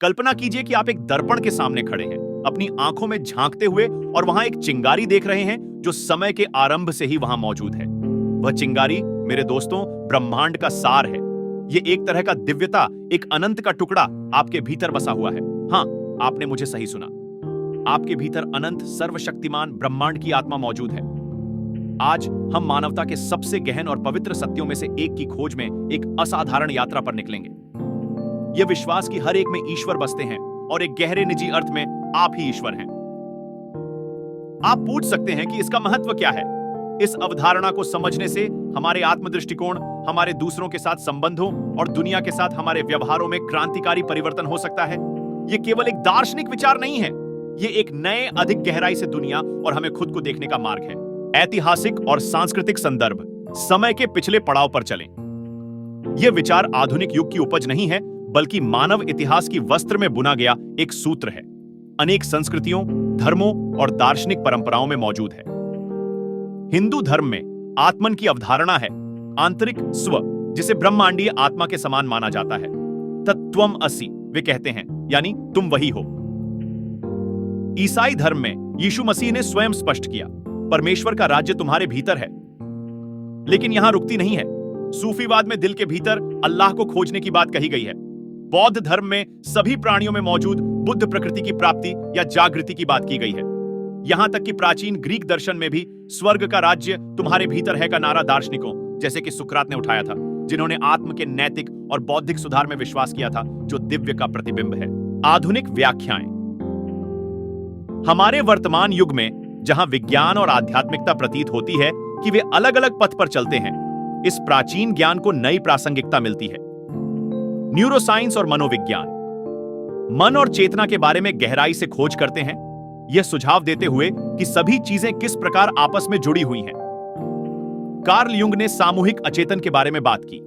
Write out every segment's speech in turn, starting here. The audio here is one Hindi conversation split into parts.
कल्पना कीजिए कि आप एक दर्पण के सामने खड़े हैं, अपनी आंखों में झांकते हुए, और वहां एक चिंगारी देख रहे हैं जो समय के आरंभ से ही वहां मौजूद है। वह चिंगारी, मेरे दोस्तों, ब्रह्मांड का सार है। ये एक तरह का दिव्यता, एक अनंत का टुकड़ा आपके भीतर बसा हुआ है। हाँ, आपने मुझे सही सुना। आपके भीतर अनंत सर्वशक्तिमान ब्रह्मांड की आत्मा मौजूद है। आज हम मानवता के सबसे गहन और पवित्र सत्यों में से एक की खोज में एक असाधारण यात्रा पर निकलेंगे। यह विश्वास कि हर एक में ईश्वर बसते हैं और एक गहरे निजी अर्थ में आप ही ईश्वर हैं। आप पूछ सकते हैं कि इसका महत्व क्या है। इस अवधारणा को समझने से हमारे आत्मदृष्टिकोण, हमारे दूसरों के साथ संबंधों और दुनिया के साथ हमारे व्यवहारों में क्रांतिकारी परिवर्तन हो सकता है। यह केवल एक दार्शनिक विचार नहीं है, यह एक नए, अधिक गहराई से दुनिया और हमें खुद को देखने का मार्ग है। ऐतिहासिक और सांस्कृतिक संदर्भ, समय के पिछले पड़ाव पर चलें। यह विचार आधुनिक युग की उपज नहीं है, बल्कि मानव इतिहास की वस्त्र में बुना गया एक सूत्र है। अनेक संस्कृतियों, धर्मों और दार्शनिक परंपराओं में मौजूद है। हिंदू धर्म में आत्मन की अवधारणा है आंतरिक स्व, जिसे ब्रह्मांडीय आत्मा के समान माना जाता है। तत्त्वम असि वे कहते हैं, यानी तुम वही हो। ईसाई धर्म में यीशु मसीह ने स्वयं स्पष्ट किया, परमेश्वर का राज्य तुम्हारे भीतर है। लेकिन यहां रुकती नहीं है। सूफीवाद में दिल के भीतर अल्लाह को खोजने की बात कही गई है। बौद्ध धर्म में सभी प्राणियों में मौजूद बुद्ध प्रकृति की प्राप्ति या जागृति की बात की गई है। यहां तक कि प्राचीन ग्रीक दर्शन में भी स्वर्ग का राज्य तुम्हारे भीतर है का नारा दार्शनिकों जैसे कि सुकरात ने उठाया था, जिन्होंने आत्म के नैतिक और बौद्धिक सुधार में विश्वास किया था, जो दिव्य का प्रतिबिंब है। आधुनिक व्याख्याएं। हमारे वर्तमान युग में जहां विज्ञान और आध्यात्मिकता प्रतीत होती है कि वे अलग अलग पथ पर चलते हैं, इस प्राचीन ज्ञान को नई प्रासंगिकता मिलती है। न्यूरोसाइंस और मनोविज्ञान मन और चेतना के बारे में गहराई से खोज करते हैं, यह सुझाव देते हुए कि सभी चीजें किस प्रकार आपस में जुड़ी हुई हैं। कार्ल युंग ने सामूहिक अचेतन के बारे में बात की,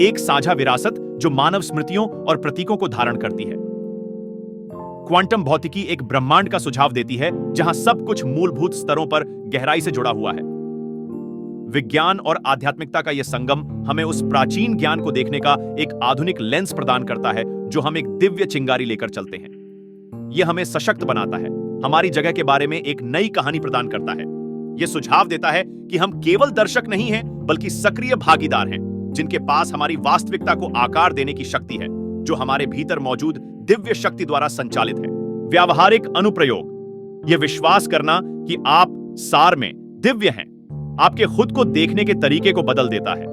एक साझा विरासत जो मानव स्मृतियों और प्रतीकों को धारण करती है। क्वांटम भौतिकी एक ब्रह्मांड का सुझाव देती है जहां सब कुछ मूलभूत स्तरों पर गहराई से जुड़ा हुआ है। विज्ञान और आध्यात्मिकता का यह संगम हमें उस प्राचीन ज्ञान को देखने का एक आधुनिक लेंस प्रदान करता है, जो हम एक दिव्य चिंगारी लेकर चलते हैं। यह हमें सशक्त बनाता है, हमारी जगह के बारे में एक नई कहानी प्रदान करता है। यह सुझाव देता है कि हम केवल दर्शक नहीं हैं, बल्कि सक्रिय भागीदार हैं, जिनके पास हमारी वास्तविकता को आकार देने की शक्ति है, जो हमारे भीतर मौजूद दिव्य शक्ति द्वारा संचालित है। व्यावहारिक अनुप्रयोग। यह विश्वास करना कि आप सार में दिव्य हैं, आपके खुद को देखने के तरीके को बदल देता है।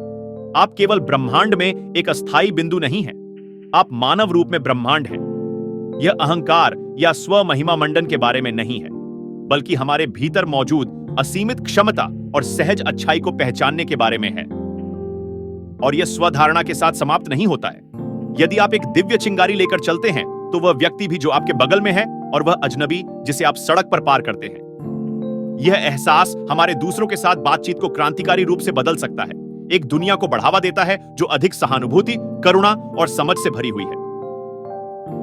आप केवल ब्रह्मांड में एक अस्थायी बिंदु नहीं हैं, आप मानव रूप में ब्रह्मांड हैं। यह अहंकार या स्व महिमा मंडन के बारे में नहीं है, बल्कि हमारे भीतर मौजूद असीमित क्षमता और सहज अच्छाई को पहचानने के बारे में है। और यह स्वधारणा के साथ समाप्त नहीं होता है। यदि आप एक दिव्य चिंगारी लेकर चलते हैं, तो वह व्यक्ति भी जो आपके बगल में है और वह अजनबी जिसे आप सड़क पर पार करते हैं। यह एहसास हमारे दूसरों के साथ बातचीत को क्रांतिकारी रूप से बदल सकता है, एक दुनिया को बढ़ावा देता है जो अधिक सहानुभूति, करुणा और समझ से भरी हुई है।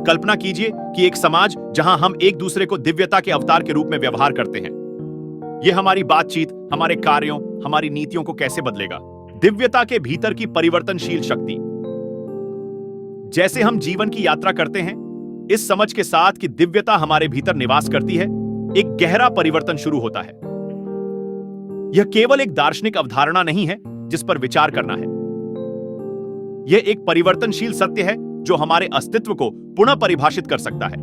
कल्पना कीजिए कि एक समाज जहां हम एक दूसरे को दिव्यता के अवतार के रूप में व्यवहार करते हैं। यह हमारी बातचीत, हमारे कार्यों, हमारी नीतियों को कैसे बदलेगा। दिव्यता के भीतर की परिवर्तनशील शक्ति। जैसे हम जीवन की यात्रा करते हैं, इस समझ के साथ कि दिव्यता हमारे भीतर निवास करती है, एक गहरा परिवर्तन शुरू होता है। यह केवल एक दार्शनिक अवधारणा नहीं है जिस पर विचार करना है। यह एक परिवर्तनशील सत्य है जो हमारे अस्तित्व को पुनः परिभाषित कर सकता है।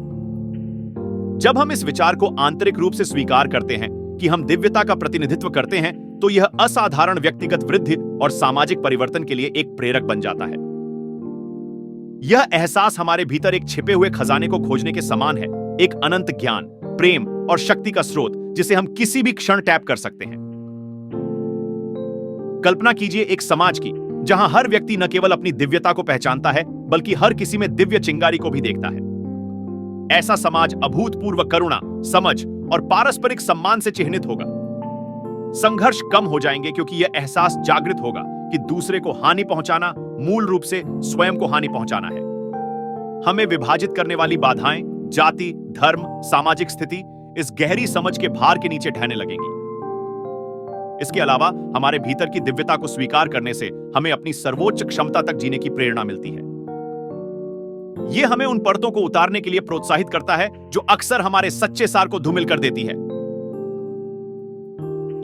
जब हम इस विचार को आंतरिक रूप से स्वीकार करते हैं कि हम दिव्यता का प्रतिनिधित्व करते हैं, तो यह असाधारण व्यक्तिगत वृद्धि और सामाजिक परिवर्तन के लिए एक प्रेरक बन जाता है। यह एहसास हमारे भीतर एक छिपे हुए खजाने को खोजने के समान है, एक अनंत ज्ञान, प्रेम और शक्ति का स्रोत जिसे हम किसी भी क्षण टैप कर सकते हैं। कल्पना कीजिए एक समाज की जहां हर व्यक्ति न केवल अपनी दिव्यता को पहचानता है, बल्कि हर किसी में दिव्य चिंगारी को भी देखता है। ऐसा समाज अभूतपूर्व करुणा, समझ और पारस्परिक सम्मान से चिह्नित होगा। संघर्ष कम हो जाएंगे क्योंकि यह एहसास जागृत होगा कि दूसरे को हानि पहुंचाना मूल रूप से स्वयं को हानि पहुंचाना है। हमें विभाजित करने वाली बाधाएं, जाति, धर्म, सामाजिक स्थिति इस गहरी समझ के भार के नीचे ढहने लगेंगी। इसके अलावा हमारे भीतर की दिव्यता को स्वीकार करने से हमें अपनी सर्वोच्च क्षमता तक जीने की प्रेरणा मिलती है। यह हमें उन परतों को उतारने के लिए प्रोत्साहित करता है जो अक्सर हमारे सच्चे सार को धूमिल कर देती है।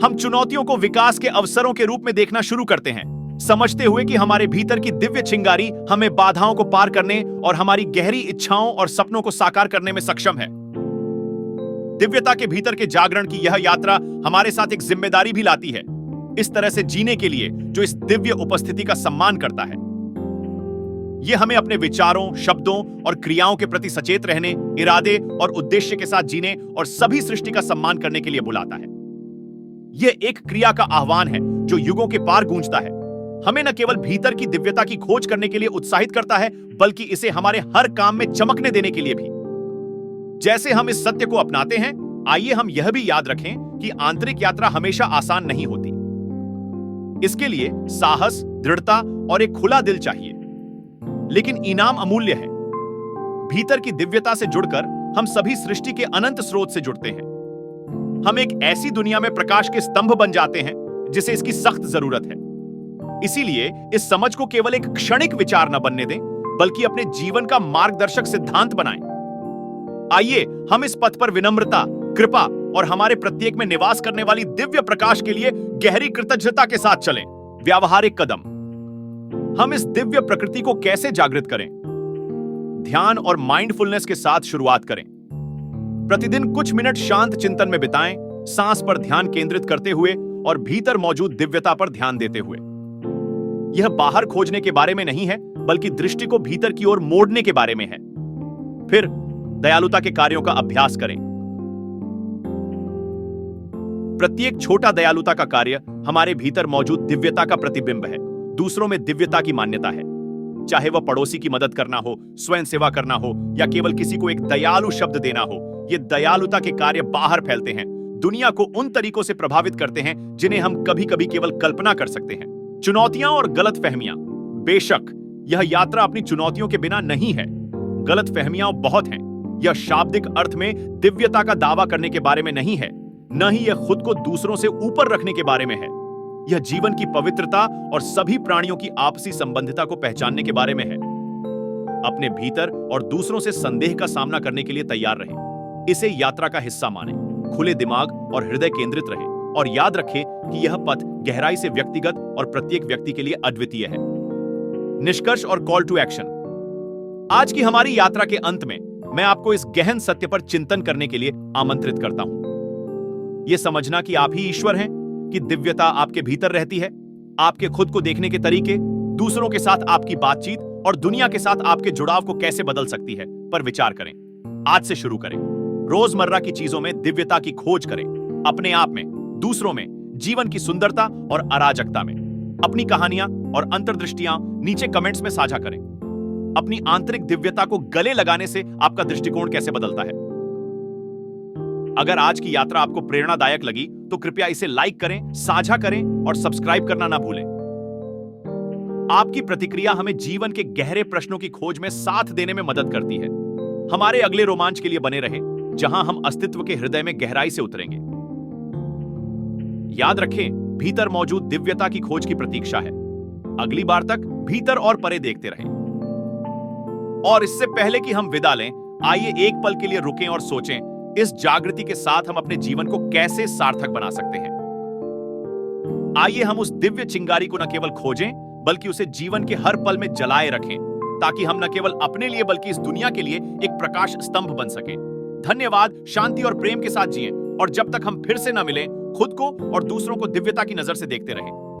हम चुनौतियों को विकास के अवसरों के रूप में देखना शुरू करते हैं, समझते हुए कि हमारे भीतर की दिव्य चिंगारी हमें बाधाओं को पार करने और हमारी गहरी इच्छाओं और सपनों को साकार करने में सक्षम है। दिव्यता के भीतर के जागरण की यह यात्रा हमारे साथ एक जिम्मेदारी भी लाती है, इस तरह से जीने के लिए जो इस दिव्य उपस्थिति का सम्मान करता है। यह हमें अपने विचारों, शब्दों और क्रियाओं के प्रति सचेत रहने, इरादे और उद्देश्य के साथ जीने और सभी सृष्टि का सम्मान करने के लिए बुलाता है। यह एक क्रिया का आह्वान है जो युगों के पार गूंजता है, हमें न केवल भीतर की दिव्यता की खोज करने के लिए उत्साहित करता है, बल्कि इसे हमारे हर काम में चमकने देने के लिए भी। जैसे हम इस सत्य को अपनाते हैं, आइए हम यह भी याद रखें कि आंतरिक यात्रा हमेशा आसान नहीं होती। इसके लिए साहस, दृढ़ता और एक खुला दिल चाहिए, लेकिन इनाम अमूल्य है। भीतर की दिव्यता से जुड़कर हम सभी सृष्टि के अनंत स्रोत से जुड़ते हैं। हम एक ऐसी दुनिया में प्रकाश के स्तंभ बन जाते हैं जिसे इसकी सख्त जरूरत है। इसीलिए इस समझ को केवल एक क्षणिक विचार न बनने दें, बल्कि अपने जीवन का मार्गदर्शक सिद्धांत बनाएं। आइए हम इस पथ पर विनम्रता, कृपा और हमारे प्रत्येक में निवास करने वाली दिव्य प्रकाश के लिए गहरी कृतज्ञता के साथ चलें। व्यावहारिक कदम। हम इस दिव्य प्रकृति को कैसे जागृत करें? ध्यान और माइंडफुलनेस के साथ शुरुआत करें। प्रतिदिन कुछ मिनट शांत चिंतन में बिताएं, सांस पर ध्यान केंद्रित करते हुए और भीतर मौजूद दिव्यता पर ध्यान देते हुए। यह बाहर खोजने के बारे में नहीं है, बल्कि दृष्टि को भीतर की ओर मोड़ने के बारे में है। फिर दयालुता के कार्यों का अभ्यास करें। प्रत्येक छोटा दयालुता का कार्य हमारे भीतर मौजूद दिव्यता का प्रतिबिंब है, दूसरों में दिव्यता की मान्यता है। चाहे वह पड़ोसी की मदद करना हो, स्वयं सेवा करना हो या केवल किसी को एक दयालु शब्द देना हो, ये दयालुता के कार्य बाहर फैलते हैं, दुनिया को उन तरीकों से प्रभावित करते हैं जिन्हें हम कभी-कभी केवल कल्पना कर सकते हैं। चुनौतियां और गलतफहमियां। बेशक यह यात्रा अपनी चुनौतियों के बिना नहीं है। गलतफहमियां बहुत हैं। यह शाब्दिक अर्थ में दिव्यता का दावा करने के बारे में नहीं है, न ही यह खुद को दूसरों से ऊपर रखने के बारे में है। यह जीवन की पवित्रता और सभी प्राणियों की आपसी संबंधिता को पहचानने के बारे में है। अपने भीतर और दूसरों से संदेह का सामना करने के लिए तैयार रहें। इसे यात्रा का हिस्सा मानें, खुले दिमाग और हृदय केंद्रित रहें और याद रखें कि यह पथ गहराई से व्यक्तिगत और प्रत्येक व्यक्ति के लिए अद्वितीय है। निष्कर्ष और कॉल टू एक्शन। आज की हमारी यात्रा के अंत में मैं आपको इस गहन सत्य पर चिंतन करने के लिए आमंत्रित करता हूं। यह समझना कि आप ही ईश्वर हैं, कि दिव्यता आपके भीतर रहती है। आपके खुद को देखने के तरीके, दूसरों के साथ आपकी बातचीत और दुनिया के साथ आपके जुड़ाव को कैसे बदल सकती है पर विचार करें। आज से शुरू करें। रोजमर्रा की चीजों में दिव्यता की खोज करें, अपने आप में, दूसरों में, जीवन की सुंदरता और अराजकता में। अपनी कहानियां और अंतर्दृष्टियां नीचे कमेंट्स में साझा करें। अपनी आंतरिक दिव्यता को गले लगाने से आपका दृष्टिकोण कैसे बदलता है। अगर आज की यात्रा आपको प्रेरणादायक लगी तो कृपया इसे लाइक करें, साझा करें और सब्सक्राइब करना ना भूलें। आपकी प्रतिक्रिया हमें जीवन के गहरे प्रश्नों की खोज में साथ देने में मदद करती है। हमारे अगले रोमांच के लिए बने रहें, जहां हम अस्तित्व के हृदय में गहराई से उतरेंगे। याद रखें, भीतर मौजूद दिव्यता की खोज की प्रतीक्षा है। अगली बार तक भीतर और परे देखते रहें। और इससे पहले कि हम विदा लें, आइए एक पल के लिए रुकें और सोचें, इस जागृति के साथ हम अपने जीवन को कैसे सार्थक बना सकते हैं। आइए हम उस दिव्य चिंगारी को न केवल खोजें, बल्कि उसे जीवन के हर पल में जलाए रखें, ताकि हम न केवल अपने लिए बल्कि इस दुनिया के लिए एक प्रकाश स्तंभ बन सकें। धन्यवाद। शांति और प्रेम के साथ जिएं और जब तक हम फिर से न मिलें, खुद को और दूसरों को दिव्यता की नजर से देखते रहें।